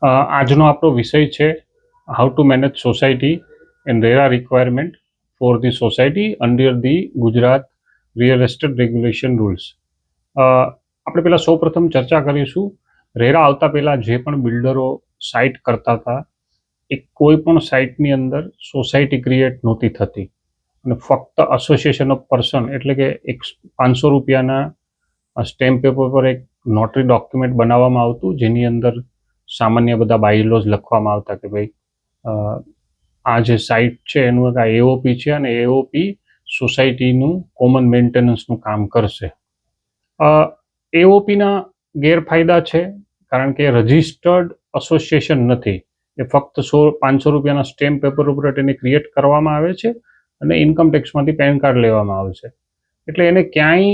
આજનો આપણો વિષય છે how to manage society and RERA requirement for the society under the Gujarat real estate regulation rules. આપણે પહેલાં સૌપ્રથમ ચર્ચા કરીશું રેરા આવતા પહેલાં જે પણ બિલ્ડરો સાઇટ કરતા હતા એ કોઈ પણ સાઇટની અંદર સોસાયટી ક્રિએટ નહોતી થતી અને ફક્ત એસોસિએશન ઓફ પર્સન એટલે કે 500 રૂપિયાના સ્ટેમ્પ પેપર પર એક નોટરી ડોક્યુમેન્ટ બનાવવામાં આવતું જેની અંદર સામાન્ય બધા બાયલોઝ લખવામાં આવતા કે ભાઈ આ જે સાઇટ છે એનું એક આ એઓપી છે અને એઓપી સોસાયટીનું કોમન મેન્ટેનન્સનું કામ કરશે. એઓપીના ગેરફાયદા છે કારણ કે રજિસ્ટર્ડ એસોસિએશન નથી, એ ફક્ત 500 રૂપિયાના સ્ટેમ્પ પેપર ઉપર એને ક્રિએટ કરવામાં આવે છે અને ઇન્કમ ટેક્સમાંથી પેન કાર્ડ લેવામાં આવે છે, એટલે એને ક્યાંય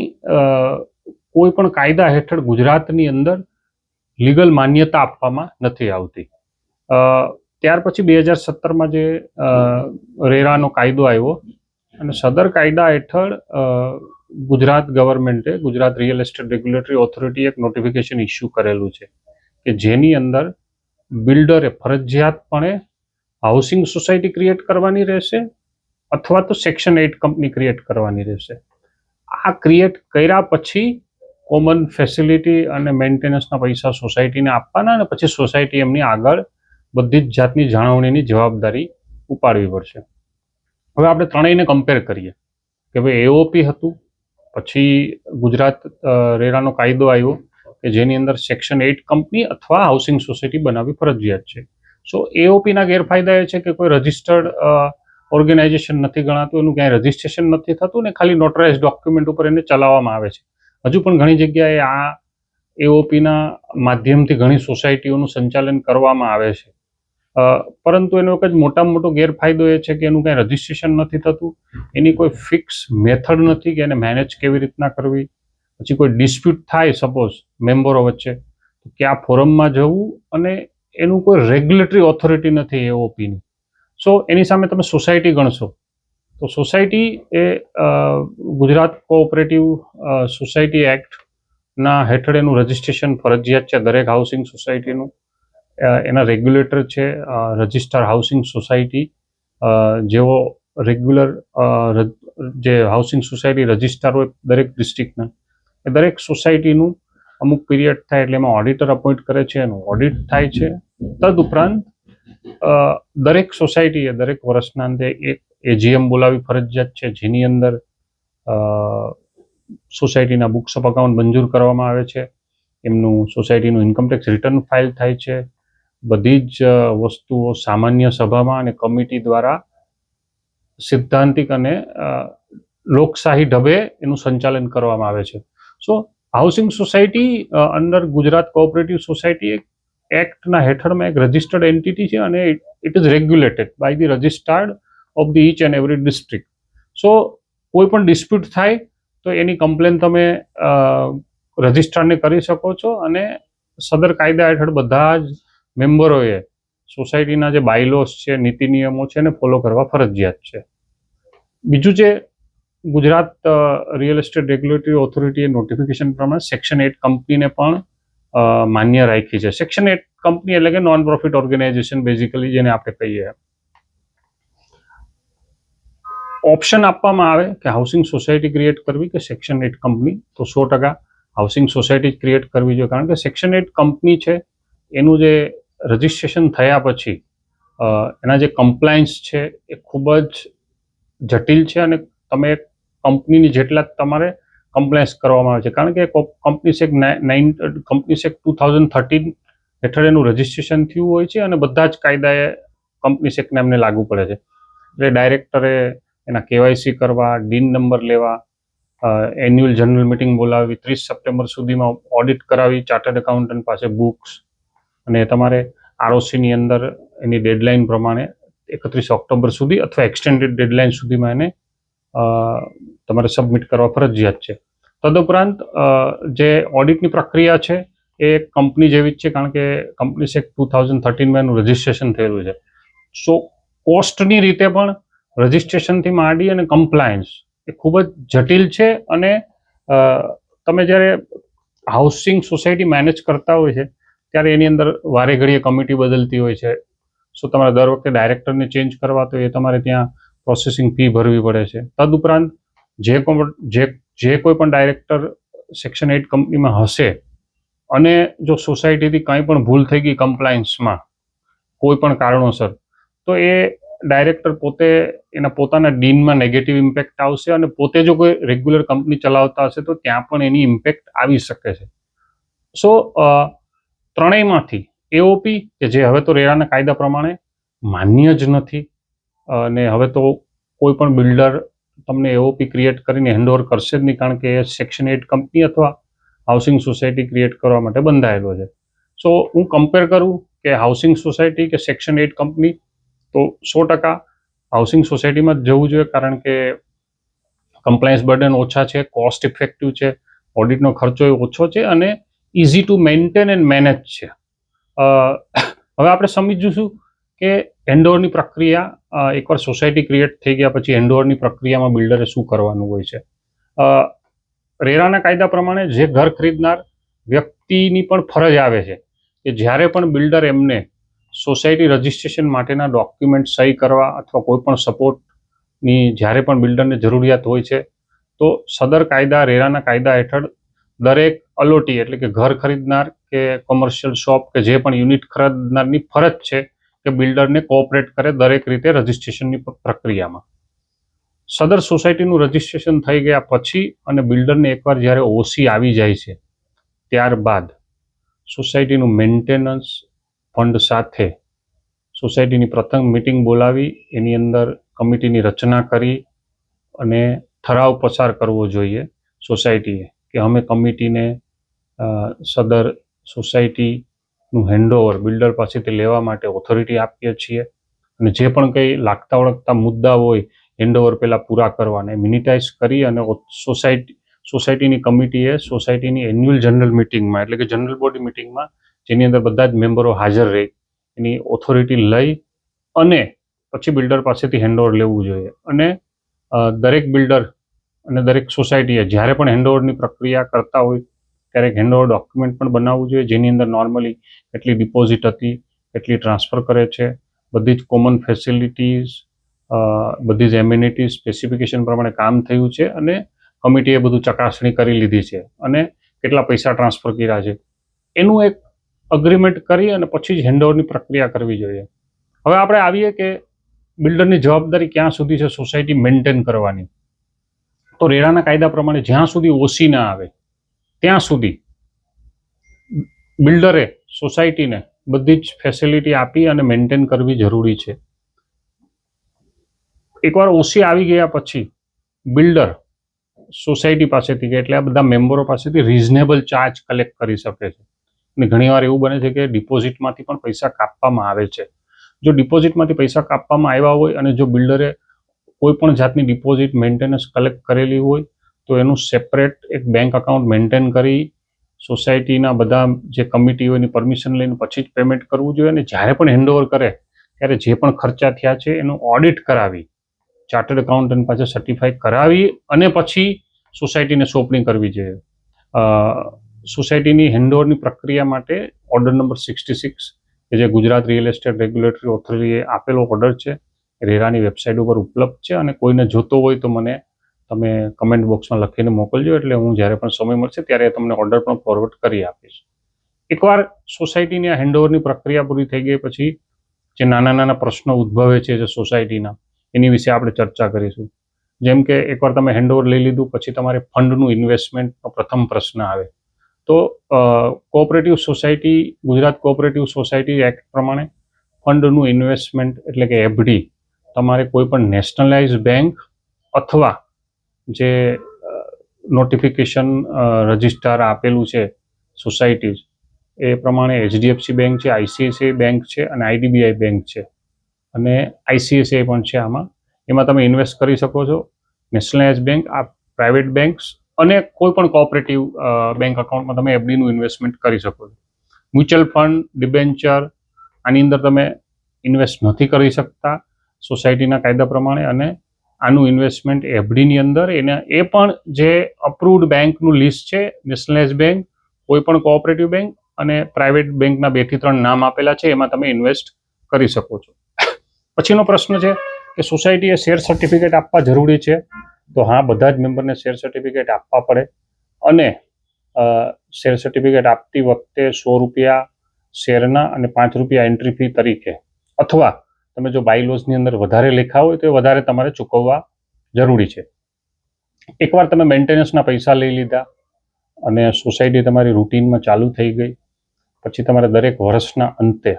કોઈ પણ કાયદા હેઠળ ગુજરાતની અંદર લીગલ માન્યતા આપવામાં નથી આવતી. ત્યાર પછી 2017માં જે રેરાનો કાયદો આવ્યો અને સદર કાયદા હેઠળ ગુજરાત ગવર્મેન્ટે Gujarat real estate regulatory authority એક નોટિફિકેશન ઇસ્યુ કરેલું છે કે જેની અંદર બિલ્ડરે ફરજિયાતપણે હાઉસિંગ સોસાયટી ક્રિએટ કરવાની રહેશે અથવા તો સેક્શન 8 કંપની ક્રિએટ કરવાની રહેશે. આ ક્રિએટ કર્યા પછી કોમન ફેસિલિટી અને મેન્ટેનન્સના પૈસા સોસાયટીને આપવાના અને પછી સોસાયટી એમની આગળ બધી જ જાતની જાળવણીની જવાબદારી ઉપાડવી પડશે. હવે આપણે ત્રણેયને કમ્પેર કરીએ કે ભાઈ એઓપી હતું, પછી ગુજરાત રેરાનો કાયદો આવ્યો કે જેની અંદર સેક્શન 8 કંપની અથવા હાઉસિંગ સોસાયટી બનાવવી ફરજિયાત છે. સો એઓપીના ગેરફાયદા એ છે કે કોઈ રજિસ્ટર્ડ ઓર્ગેનાઇઝેશન નથી ગણાતું, એનું ક્યાંય રજિસ્ટ્રેશન નથી થતું ને ખાલી નોટરાઇઝ ડોક્યુમેન્ટ ઉપર એને ચલાવવામાં આવે છે. હજુ પણ ઘણી જગ્યાએ આ એઓપીના માધ્યમથી ઘણી સોસાયટીઓનું સંચાલન કરવામાં આવે છે, પરંતુ એનો એક જ મોટામાં મોટો ગેરફાયદો એ છે કે એનું કાંઈ રજિસ્ટ્રેશન નથી થતું, એની કોઈ ફિક્સ મેથડ નથી કે એને મેનેજ કેવી રીતના કરવી. પછી કોઈ ડિસ્પ્યુટ થાય સપોઝ મેમ્બરો વચ્ચે તો ક્યાં ફોરમમાં જવું, અને એનું કોઈ રેગ્યુલેટરી ઓથોરિટી નથી એઓપીની. સો એની સામે તમે સોસાયટી ગણશો તો સોસાયટી એ ગુજરાત કોઓપરેટિવ સોસાયટી એક્ટના હેઠળ એનું રજિસ્ટ્રેશન ફરજિયાત છે દરેક હાઉસિંગ સોસાયટીનું. એના રેગ્યુલેટર છે રજિસ્ટર હાઉસિંગ સોસાયટી, જેઓ રેગ્યુલર જે હાઉસિંગ સોસાયટી રજિસ્ટર હોય દરેક ડિસ્ટ્રિક્ટના, એ દરેક સોસાયટીનું અમુક પીરિયડ થાય એટલે એમાં ઓડિટર અપોઇન્ટ કરે છે, એનું ઓડિટ થાય છે. તદુપરાંત દરેક સોસાયટીએ દરેક વર્ષના અંતે એક એજીએમ બોલાવી ફરજિયાત છે જેની અંદર સોસાયટીના બુક્સ ઓફ અકાઉન્ટ મંજૂર કરવામાં આવે છે, એમનું સોસાયટીનું ઇન્કમટેક્સ રિટર્ન ફાઇલ થાય છે, બધી જ વસ્તુઓ સામાન્ય સભામાં અને કમિટી દ્વારા સિદ્ધાંતિક અને લોકશાહી ઢબે એનું સંચાલન કરવામાં આવે છે. So housing society under Gujarat cooperative society એક્ટના હેઠળમાં એક રજિસ્ટર્ડ એન્ટિટી છે અને it is regulated by the registered of the each and every district. So કોઈ પણ ડિસ્પ્યુટ થાય તો એની કમ્પ્લેન તમે રજિસ્ટ્રારને કરી શકો છો અને સદર કાયદા હેઠળ બધા જ મેમ્બરોએ સોસાયટીના જે બાયલોસ છે, નીતિ નિયમો છે એને ફોલો કરવા ફરજિયાત છે. બીજું જે ગુજરાત રિયલ એસ્ટેટ રેગ્યુલેટરી ઓથોરિટીએ નોટિફિકેશન પ્રમાણે સેક્શન 8 કંપનીને પણ માન્ય રાખી છે. સેક્શન 8 કંપની એટલે કે નોન પ્રોફિટ ઓર્ગેનાઇઝેશન બેઝિકલી જેને આપણે કહીએ. ઓપ્શન આપવામાં આવે કે હાઉસિંગ સોસાયટી ક્રિએટ કરવી કે સેક્શન 8 કંપની, તો 100% હાઉસિંગ સોસાયટી ક્રિએટ કરવી જોઈએ, કારણ કે સેક્શન 8 કંપની છે એનું જે રજિસ્ટ્રેશન થયા પછી એના જે કમ્પ્લાયન્સ છે એ ખૂબ જ જટિલ છે અને તમે કંપનીની જેટલા તમારે કમ્પ્લાયન્સ કરવામાં આવે છે, કારણ કે કંપનીસ એક્ટ 2013 હેઠળ એનું રજિસ્ટ્રેશન થયું હોય છે અને બધા જ કાયદાએ કંપનીસ એક્ટને એમને લાગુ પડે છે. એટલે ડાયરેક્ટરે એના કેવાયસી કરવા, ડીન નંબર લેવા, એન્યુઅલ જનરલ મિટિંગ બોલાવી, 30 સપ્ટેમ્બર સુધીમાં ઓડિટ કરાવી ચાર્ટર્ડ એકાઉન્ટન્ટ પાસે બુક્સ, અને તમારે આરઓસીની અંદર એની ડેડલાઇન પ્રમાણે 31 ઓક્ટોબર સુધી અથવા એક્સટેન્ડેડ ડેડલાઇન સુધીમાં એને તમારે સબમિટ કરવા ફરજિયાત છે. તદુપરાંત જે ઓડિટની પ્રક્રિયા છે એ કંપની જેવી જ છે, કારણ કે કંપનીસ એક્ટ 2013માં એનું રજિસ્ટ્રેશન થયેલું છે. સો કોસ્ટની રીતે પણ રજિસ્ટ્રેશનથી માંડી અને કમ્પ્લાયન્સ એ ખૂબ જ જટિલ છે અને તમે જ્યારે હાઉસિંગ સોસાયટી મેનેજ કરતા હોય છે ત્યારે એની અંદર વારે ઘડીએ કમિટી બદલતી હોય છે. સો તમારે દર વખતે ડાયરેક્ટરને ચેન્જ કરવા તો એ તમારે ત્યાં પ્રોસેસિંગ ફી ભરવી પડે છે. તદુપરાંત જે કોઈ પણ ડાયરેક્ટર સેક્શન 8 કંપનીમાં હશે અને જો સોસાયટીથી કંઈ પણ ભૂલ થઈ ગઈ કમ્પ્લાયન્સમાં કોઈ પણ કારણોસર, તો એ ડાયરેક્ટર પોતે એના પોતાના ડીનમાં નેગેટિવ ઇમ્પેક્ટ આવશે અને પોતે જો કોઈ રેગ્યુલર કંપની ચલાવતા હશે તો ત્યાં પણ એની ઇમ્પેક્ટ આવી શકે છે. સો ત્રણેયમાંથી એઓપી કે જે હવે તો રેરાના કાયદા પ્રમાણે માન્ય જ નથી અને હવે તો કોઈ પણ બિલ્ડર તમને એઓપી ક્રિએટ કરીને હેન્ડઓવર કરશે જ નહીં, કારણ કે એ સેક્શન 8 કંપની અથવા હાઉસિંગ સોસાયટી ક્રિએટ કરવા માટે બંધાયેલો છે. સો હું કમ્પેર કરું કે હાઉસિંગ સોસાયટી કે સેક્શન 8 કંપની, તો 100% હાઉસિંગ સોસાયટીમાં જ જવું જોઈએ, કારણ કે કમ્પ્લાયન્સ બર્ડન ઓછા છે, કોસ્ટ ઇફેક્ટિવ છે, ઓડિટનો ખર્ચો ઓછો છે અને easy to maintain and manage છે. હવે આપણે સમજીશું કે હેન્ડઓવરની પ્રક્રિયા, એકવાર સોસાયટી ક્રિએટ થઈ ગયા પછી હેન્ડઓવરની પ્રક્રિયામાં બિલ્ડરે શું કરવાનું હોય છે. રેરાના કાયદા પ્રમાણે જે ઘર ખરીદનાર વ્યક્તિની પણ ફરજ આવે છે કે જ્યારે પણ બિલ્ડર એમને સોસાયટી રજિસ્ટ્રેશન માટેના ડોક્યુમેન્ટ સહી કરવા અથવા કોઈ પણ સપોર્ટની જ્યારે પણ બિલ્ડરને જરૂરિયાત હોય છે, તો સદર કાયદા રેરાના કાયદા હેઠળ દરેક અલોટી એટલે કે ઘર ખરીદનાર કે કોમર્શિયલ શોપ કે જે પણ યુનિટ ખરીદનારની ફરજ છે કે બિલ્ડરને કોઓપરેટ કરે દરેક રીતે રજિસ્ટ્રેશનની પ્રક્રિયામાં. સદર સોસાયટીનું રજિસ્ટ્રેશન થઈ ગયા પછી અને બિલ્ડરને એકવાર જ્યારે ઓસી આવી જાય છે, ત્યારબાદ સોસાયટીનું મેન્ટેનન્સ ફંડ સાથે સોસાયટીની પ્રથમ મિટિંગ બોલાવી એની અંદર કમિટીની રચના કરી અને ઠરાવ પસાર કરવો જોઈએ સોસાયટીએ કે અમે કમિટીને સદર સોસાયટીનું હેન્ડઓવર બિલ્ડર પાસેથી લેવા માટે ઓથોરિટી આપીએ છીએ અને જે પણ કંઈ લાગતા વળગતા મુદ્દા હોય હેન્ડઓવર પહેલાં પૂરા કરવાને મિનિટાઇઝ કરી અને સોસાયટીની કમિટીએ સોસાયટીની એન્યુઅલ જનરલ મિટિંગમાં એટલે કે જનરલ બોડી મિટિંગમાં જેની અંદર બધા જ મેમ્બરો હાજર રહી એની ઓથોરિટી લઈ અને પછી બિલ્ડર પાસેથી હેન્ડઓવર લેવું જોઈએ. અને દરેક બિલ્ડર અને દરેક સોસાયટીએ જ્યારે પણ હેન્ડઓવરની પ્રક્રિયા કરતા હોય ત્યારે એક હેન્ડઓવર ડોક્યુમેન્ટ પણ બનાવવું જોઈએ, જેની અંદર નોર્મલી કેટલી ડિપોઝિટ હતી, કેટલી ટ્રાન્સફર કરે છે, બધી જ કોમન ફેસિલિટીઝ, બધી જ એમ્યુનિટીઝ સ્પેસિફિકેશન પ્રમાણે કામ થયું છે અને કમિટીએ બધું ચકાસણી કરી લીધી છે અને કેટલા પૈસા ટ્રાન્સફર કર્યા છે એનું એક અગ્રીમેન્ટ કરી અને પછી જ હેન્ડઓવરની પ્રક્રિયા કરવી જોઈએ. હવે આપણે આવીએ કે બિલ્ડરની જવાબદારી ક્યાં સુધી છે સોસાયટી મેન્ટેન કરવાની. તો રેરાના કાયદા પ્રમાણે જ્યાં સુધી ઓસી ના આવે ત્યાં સુધી બિલ્ડરે સોસાયટીને બધી જ ફેસિલિટી આપી અને મેન્ટેન કરવી જરૂરી છે. એકવાર ઓસી આવી ગયા પછી બિલ્ડર સોસાયટી પાસેથી કે એટલે આ બધા મેમ્બરો પાસેથી રિઝનેબલ ચાર્જ કલેક્ટ કરી શકે છે. અને ઘણીવાર એવું બને છે કે ડિપોઝિટમાંથી પણ પૈસા કાપવામાં આવે છે. જો ડિપોઝિટમાંથી પૈસા કાપવામાં આવ્યા હોય અને જો બિલ્ડરે કોઈ પણ જાતની ડિપોઝિટ મેન્ટેનન્સ કલેક્ટ કરેલી હોય તો એનું સેપરેટ એક બેંક અકાઉન્ટ મેન્ટેન કરી સોસાયટીના બધા જે કમિટી હોય એની પરમિશન લઈને પછી જ પેમેન્ટ કરવું જોઈએ. અને જ્યારે પણ હેન્ડઓવર કરે ત્યારે જે પણ ખર્ચા થયા છે એનું ઓડિટ કરાવી ચાર્ટર્ડ એકાઉન્ટન્ટ પાસે સર્ટિફાઈ કરાવી અને પછી સોસાયટીને સોંપણી કરવી જોઈએ. સોસાયટીની હેન્ડઓવરની પ્રક્રિયા માટે ઓર્ડર નંબર 66 કે જે ગુજરાત રિયલ એસ્ટેટ રેગ્યુલેટરી ઓથોરિટીએ આપેલો ઓર્ડર છે, રેરાની વેબસાઇટ ઉપર ઉપલબ્ધ છે અને કોઈને જોતો હોય તો મને તમે કમેન્ટ બોક્સમાં લખીને મોકલજો, એટલે હું જ્યારે પણ સમય મળશે ત્યારે તમને ઓર્ડર પણ ફોરવર્ડ કરી આપીશ. એકવાર સોસાયટીની આ હેન્ડઓવરની પ્રક્રિયા પૂરી થઈ ગઈ પછી જે નાના નાના પ્રશ્નો ઉદ્ભવે છે જે સોસાયટીના, એની વિશે આપણે ચર્ચા કરીશું. જેમ કે એકવાર તમે હેન્ડઓવર લઈ લીધું પછી તમારે ફંડનું ઇન્વેસ્ટમેન્ટનો પ્રથમ પ્રશ્ન આવે. તો cooperative society, Gujarat cooperative society act પ્રમાણે ફંડનું ઇન્વેસ્ટમેન્ટ એટલે કે એફડી તમારે કોઈ પણ નેશનલાઇઝ બેંક અથવા જે નોટિફિકેશન રજિસ્ટ્રાર આપેલું છે સોસાયટીઝ એ પ્રમાણે એચડીએફસી બેંક છે, આઈસીઆઈસીઆઈ બેંક છે અને આઈડીબીઆઈ બેંક છે અને આઈસીઆઈસીઆઈ પણ છે. એમાં તમે ઇન્વેસ્ટ કરી શકો છો. નેશનલાઇઝ બેંક, આ પ્રાઇવેટ બેંક્સ અને કોઈ પણ કોઓપરેટિવ બેંક અકાઉન્ટમાં તમે એફડીનું ઇન્વેસ્ટમેન્ટ કરી શકો છો. મ્યુચ્યુઅલ ફંડ, ડિબેન્ચર આની અંદર તમે ઇન્વેસ્ટ નથી કરી શકતા સોસાયટીના કાયદા પ્રમાણે, અને આનું ઇન્વેસ્ટમેન્ટ એફડીની અંદર એ પણ જે અપ્રુવડ બેંકનું લિસ્ટ છે, નેશનલાઇઝ બેંક, કોઈ પણ કોઓપરેટિવ બેંક અને પ્રાઇવેટ બેંકના 2 થી 3 નામ આપેલા છે, એમાં તમે ઇન્વેસ્ટ કરી શકો છો. પછીનો પ્રશ્ન છે કે સોસાયટીએ શેર સર્ટિફિકેટ આપવા જરૂરી છે? તો હા, બધા જ મેમ્બરને શેર સર્ટિફિકેટ આપવા પડે. અને શેર સર્ટિફિકેટ આપતી વખતે ₹100 શેરના અને ₹5 એન્ટ્રી ફી તરીકે, અથવા તમે જો બાયલોઝની અંદર વધારે લેખા હોય તો એ વધારે તમારે ચૂકવવા જરૂરી છે. એકવાર તમે મેન્ટેનન્સના પૈસા લઈ લીધા અને સોસાયટી તમારી રૂટીનમાં ચાલુ થઈ ગઈ, પછી તમારે દરેક વર્ષના અંતે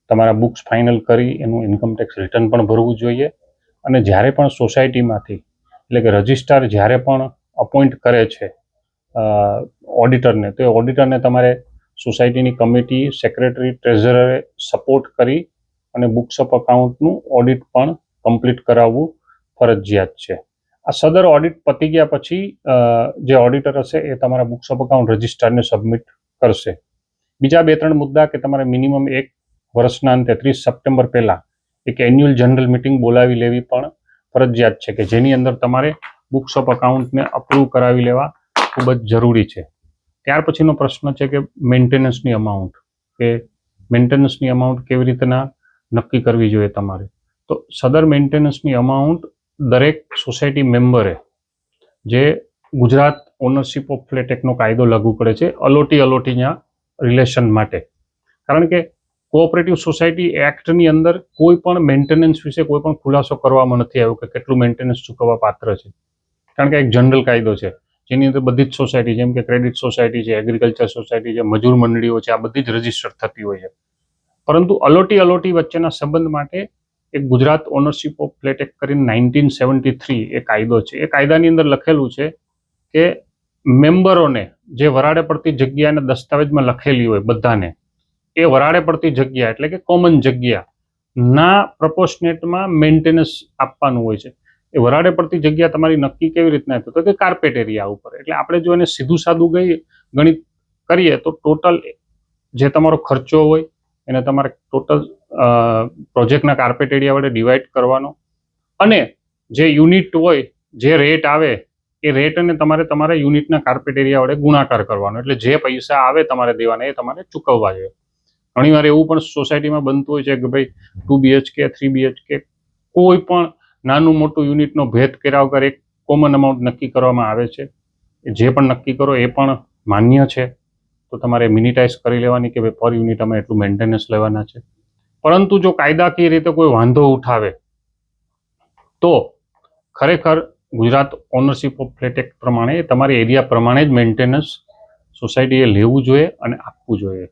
તમારા બુક્સ ફાઇનલ કરી એનું ઇન્કમટેક્સ રિટર્ન પણ ભરવું જોઈએ. અને જ્યારે પણ સોસાયટીમાંથી, એટલે કે રજિસ્ટ્રાર જ્યારે પણ અપોઇન્ટ કરે છે ઓડિટરને, તો એ ઓડિટરને તમારે સોસાયટીની કમિટી, સેક્રેટરી, ટ્રેઝરરે સપોર્ટ કરી અને બુક્સ ઓફ અકાઉન્ટનું ઓડિટ પણ કમ્પ્લીટ કરાવવું ફરજિયાત છે. આ સદર ઓડિટ પતી ગયા પછી જે ઓડિટર હશે એ તમારા બુક્સ ઓફ અકાઉન્ટ રજિસ્ટ્રારને સબમિટ કરશે. બીજા 2-3 મુદ્દા કે તમારે મિનિમમ 1 વર્ષના અંતે 30 સપ્ટેમ્બર પહેલાં એક એન્યુઅલ જનરલ મિટિંગ બોલાવી લેવી પણ ફરજિયાત છે, કે જેની અંદર તમારે બુક્સ ઓફ અકાઉન્ટને અપ્રૂવ કરાવી લેવા ખૂબ જ જરૂરી છે. ત્યાર પછીનો પ્રશ્ન છે કે મેન્ટેનન્સની અમાઉન્ટ, કે મેન્ટેનન્સની અમાઉન્ટ કેવી રીતના નક્કી કરવી જોઈએ તમારે. તો સદર મેન્ટેનન્સની અમાઉન્ટ દરેક સોસાયટી મેમ્બરે, જે ગુજરાત ઓનરશિપ ઓફ ફ્લેટ એક્ટનો કાયદો લાગુ પડે છે અલોટીના રિલેશન માટે, કારણ કે કોઓપરેટિવ સોસાયટી એક્ટની અંદર કોઈ પણ મેન્ટેનન્સ વિશે કોઈ પણ ખુલાસો કરવામાં નથી આવ્યો કે કેટલું મેન્ટેનન્સ ચૂકવવા પાત્ર છે, કારણ કે એક જનરલ કાયદો છે જેની અંદર બધી જ સોસાયટી, જેમ કે ક્રેડિટ સોસાયટી છે, એગ્રીકલ્ચર સોસાયટી છે, મજૂર મંડળીઓ છે, આ બધી જ રજીસ્ટર થતી હોય છે. પરંતુ અલોટી વચ્ચેના સંબંધ માટે એક Gujarat ownership of flat act કરીને 1973 એ કાયદો છે. એ કાયદાની અંદર લખેલું છે કે મેમ્બરોને જે વરાળે પડતી જગ્યાને દસ્તાવેજમાં લખેલી હોય બધાને, એ વરાળે પડતી જગ્યા એટલે કે કોમન જગ્યા ના પ્રપોર્શનેટમાં મેન્ટેનન્સ આપવાનું હોય છે. એ વરાળે પડતી જગ્યા તમારી નક્કી કેવી રીતના થતો, કે કાર્પેટ એરિયા ઉપર. એટલે આપણે જો એને સીધું સાદું ગણિત કરીએ તો ટોટલ જે તમારો ખર્ચો હોય એને તમારે ટોટલ પ્રોજેક્ટના કાર્પેટ એરિયા વડે ડિવાઈડ કરવાનો, અને જે યુનિટ હોય, જે રેટ આવે એ રેટને તમારા યુનિટના કાર્પેટ એરિયા વડે ગુણાકાર કરવાનો. એટલે જે પૈસા આવે તમારે દેવાના એ તમારે ચૂકવવા જોઈએ. ઘણીવાર એવું પણ સોસાયટીમાં બનતું હોય છે કે ભાઈ 2 BHK 3 BHK કોઈ પણ નાનું મોટું યુનિટનો ભેદ કર્યા વગર એક કોમન અમાઉન્ટ નક્કી કરવામાં આવે છે. જે પણ નક્કી કરો એ પણ માન્ય છે, તો તમારે મિનિટાઇઝ કરી લેવાની કે ભાઈ પર યુનિટ અમે એટલું મેન્ટેનન્સ લેવાના છે. પરંતુ જો કાયદાકીય રીતે કોઈ વાંધો ઉઠાવે તો ખરેખર Gujarat ownership of flat act પ્રમાણે તમારી એરિયા પ્રમાણે જ મેન્ટેનન્સ સોસાયટીએ લેવું જોઈએ અને આપવું જોઈએ.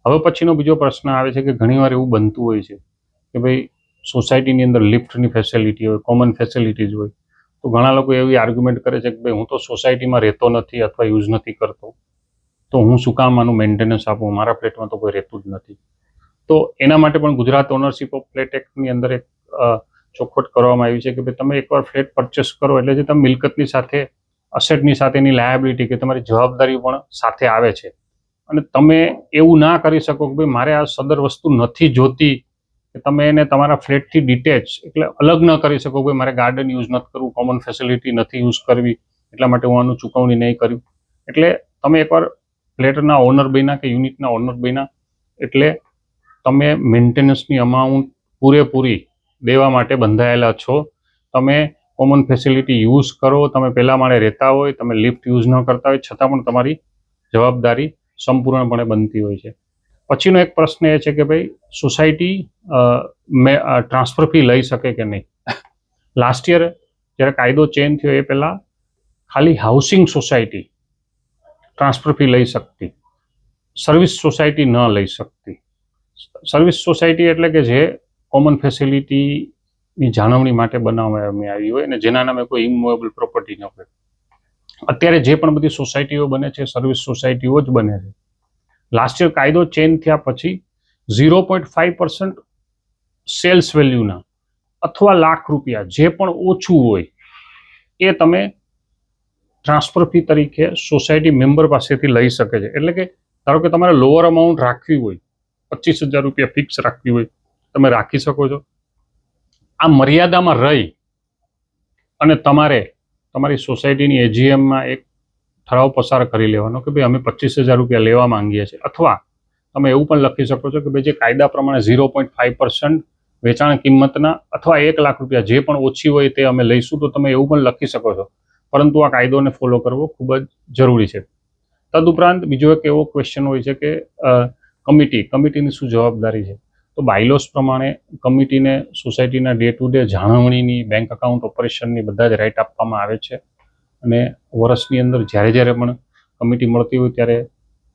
હવે પછીનો બીજો પ્રશ્ન આવે છે કે ઘણીવાર એવું બનતું હોય છે કે ભાઈ સોસાયટીની અંદર લિફ્ટની ફેસિલિટી હોય, કોમન ફેસિલિટીઝ હોય, તો ઘણા લોકો એવી આર્ગ્યુમેન્ટ કરે છે કે ભાઈ હું તો સોસાયટીમાં રહેતો નથી અથવા યુઝ નથી કરતો, તો હું શું કામ આનું મેન્ટેનન્સ આપું, મારા ફ્લેટમાં તો કોઈ રહેતું જ નથી. તો એના માટે પણ ગુજરાત ઓનરશિપ ઓફ ફ્લેટ એક્ટની અંદર એક ચોખવટ કરવામાં આવી છે કે ભાઈ તમે એકવાર ફ્લેટ પરચેસ કરો એટલે જે તમે મિલકતની સાથે, અસેટની સાથેની લાયબિલિટી કે તમારી જવાબદારી પણ સાથે આવે છે. અને તમે એવું ના કરી શકો કે ભાઈ મારે આ સદર વસ્તુ નથી જોતી, કે તમે એને તમારા ફ્લેટથી ડિટેચ એટલે અલગ ન કરી શકો. ભાઈ મારે ગાર્ડન યુઝ નથી કરવું, કોમન ફેસિલિટી નથી યુઝ કરવી, એટલા માટે હું આનું ચૂકવણી નહીં કર્યું. એટલે તમે એકવાર ફ્લેટના ઓનર બન્યા કે યુનિટના ઓનર બન્યા એટલે તમે મેન્ટેનન્સની અમાઉન્ટ પૂરેપૂરી દેવા માટે બંધાયેલા છો. તમે કોમન ફેસિલિટી યુઝ કરો, તમે પહેલા માળે રહેતા હોય, તમે લિફ્ટ યુઝ ન કરતા હોય, છતાં પણ તમારી જવાબદારી સંપૂર્ણપણે બનતી હોય છે. પછીનો એક પ્રશ્ન એ છે કે ભાઈ સોસાયટી ટ્રાન્સફર ફી લઈ શકે કે નહીં. લાસ્ટ યર જ્યારે કાયદો ચેન્જ થયો એ પહેલાં ખાલી હાઉસિંગ સોસાયટી ટ્રાન્સફર ફી લઈ શકતી, સર્વિસ સોસાયટી ન લઈ શકતી. સર્વિસ સોસાયટી એટલે કે જે કોમન ફેસિલિટીની જાળવણી માટે બનાવવામાં આવી હોય અને જેના નામે કોઈ ઇમૂવેબલ પ્રોપર્ટી ન હોય. અત્યારે જે પણ બધી સોસાયટીઓ બને છે સર્વિસ સોસાયટીઓ જ બને છે. લાસ્ટ યર કાયદો ચેન્જ થયા પછી 0.5% સેલ્સ વેલ્યુના અથવા ₹1,00,000 જે પણ ઓછું હોય એ તમે ટ્રાન્સફર ફી તરીકે સોસાયટી મેમ્બર પાસેથી લઈ શકે છે. એટલે કે ધારો કે તમારે લોઅર અમાઉન્ટ રાખવી હોય, ₹25,000 ફિક્સ રાખવી હોય, તમે રાખી શકો છો. આ મર્યાદામાં રહી અને તમારે તમારી સોસાયટીની એજીએમમાં એક ઠરાવ પસાર કરી લેવાનો કે ભાઈ અમે 25,000 રૂપિયા લેવા માંગીએ છીએ, અથવા તમે એવું પણ લખી શકો છો કે ભાઈ જે કાયદા પ્રમાણે 0.5% વેચાણ કિંમતના અથવા 1 લાખ રૂપિયા જે પણ ઓછી હોય તે અમે લઈશું, તો તમે એવું પણ લખી શકો છો. પરંતુ આ કાયદોને ફોલો કરવો ખૂબ જ જરૂરી છે. તદુપરાંત બીજો એક એવો ક્વેશ્ચન હોય છે કે કમિટીની શું જવાબદારી છે. તો બાયલોસ પ્રમાણે કમિટીને સોસાયટીના ડે ટુ ડે જાળવણીની, બેંક અકાઉન્ટ ઓપરેશનની બધા જ રાઇટ આપવામાં આવે છે. અને વર્ષની અંદર જ્યારે પણ કમિટી મળતી હોય ત્યારે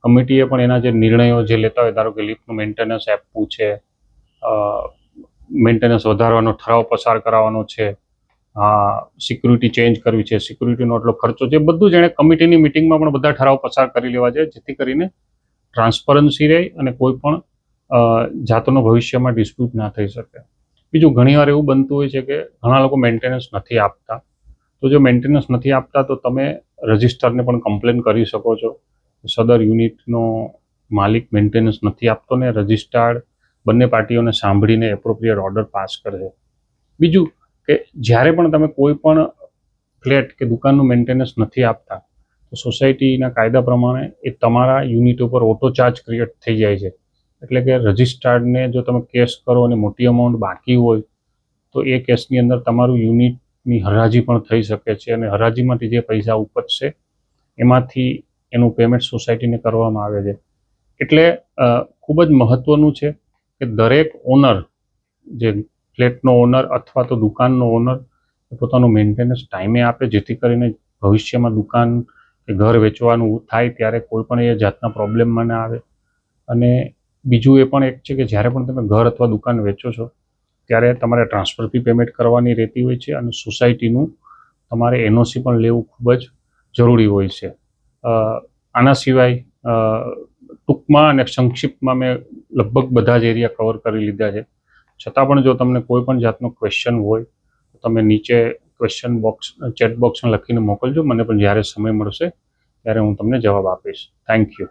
કમિટીએ પણ એના જે નિર્ણયો જે લેતા હોય, ધારો કે લિફ્ટનું મેન્ટેનન્સ આપવું છે, મેન્ટેનન્સ વધારવાનો ઠરાવ પસાર કરાવવાનો છે, સિક્યુરિટી ચેન્જ કરવી છે, સિક્યુરિટીનો એટલો ખર્ચો છે, બધું જ એણે કમિટીની મિટિંગમાં પણ બધા ઠરાવ પસાર કરી લેવા જોઈએ, જેથી કરીને ટ્રાન્સપરન્સી રહે અને કોઈ પણ જાતનો ભવિષ્યમાં ડિસ્પ્યુટ ના થઈ શકે. બીજું ઘણીવાર એવું બનતું હોય છે કે ઘણા લોકો મેન્ટેનન્સ નથી આપતા. તો જો મેન્ટેનન્સ નથી આપતા તો તમે રજિસ્ટરને પણ કમ્પ્લેન કરી શકો છો. સદર યુનિટનો માલિક મેન્ટેનન્સ નથી આપતો ને રજિસ્ટર્ડ બંને પાર્ટીઓને સાંભળીને એપ્રોપ્રિએટ ઓર્ડર પાસ કરશે. બીજું કે જ્યારે પણ તમે કોઈ પણ ફ્લેટ કે દુકાનનું મેન્ટેનન્સ નથી આપતા તો સોસાયટીના કાયદા પ્રમાણે એ તમારા યુનિટ ઉપર ઓટો ચાર્જ ક્રિએટ થઈ જાય છે. એટલે કે રજિસ્ટર્ડને જો તમે કેસ કરો અને મોટી અમાઉન્ટ બાકી હોય તો એ કેસની અંદર તમારું યુનિટની હરાજી પણ થઈ શકે છે, અને હરાજીમાંથી જે પૈસા ઉપજશે એમાંથી એનું પેમેન્ટ સોસાયટીને કરવામાં આવે છે. એટલે ખૂબ જ મહત્ત્વનું છે કે દરેક ઓનર, જે ફ્લેટનો ઓનર અથવા તો દુકાનનો ઓનર, પોતાનું મેન્ટેનન્સ ટાઈમે આપે, જેથી કરીને ભવિષ્યમાં દુકાન કે ઘર વેચવાનું થાય ત્યારે કોઈ પણ એ જાતના પ્રોબ્લેમમાં ના આવે. અને બીજું એ પણ એક છે કે જ્યારે પણ તમે ઘર અથવા દુકાન વેચો છો ત્યારે તમારે ટ્રાન્સફર ફી પેમેન્ટ કરવાની રહેતી હોય છે, અને સોસાયટીનું તમારે એનઓસી પણ લેવું ખૂબ જ જરૂરી હોય છે. આના સિવાય ટૂંકમાં અને સંક્ષિપ્તમાં મેં લગભગ બધા જ એરિયા કવર કરી લીધા છે. છતાં પણ જો તમને કોઈ પણ જાતનો ક્વેશ્ચન હોય તો તમે નીચે ક્વેશ્ચન બોક્સ, ચેટ બોક્સમાં લખીને મોકલજો. મને પણ જ્યારે સમય મળશે ત્યારે હું તમને જવાબ આપીશ. Thank you.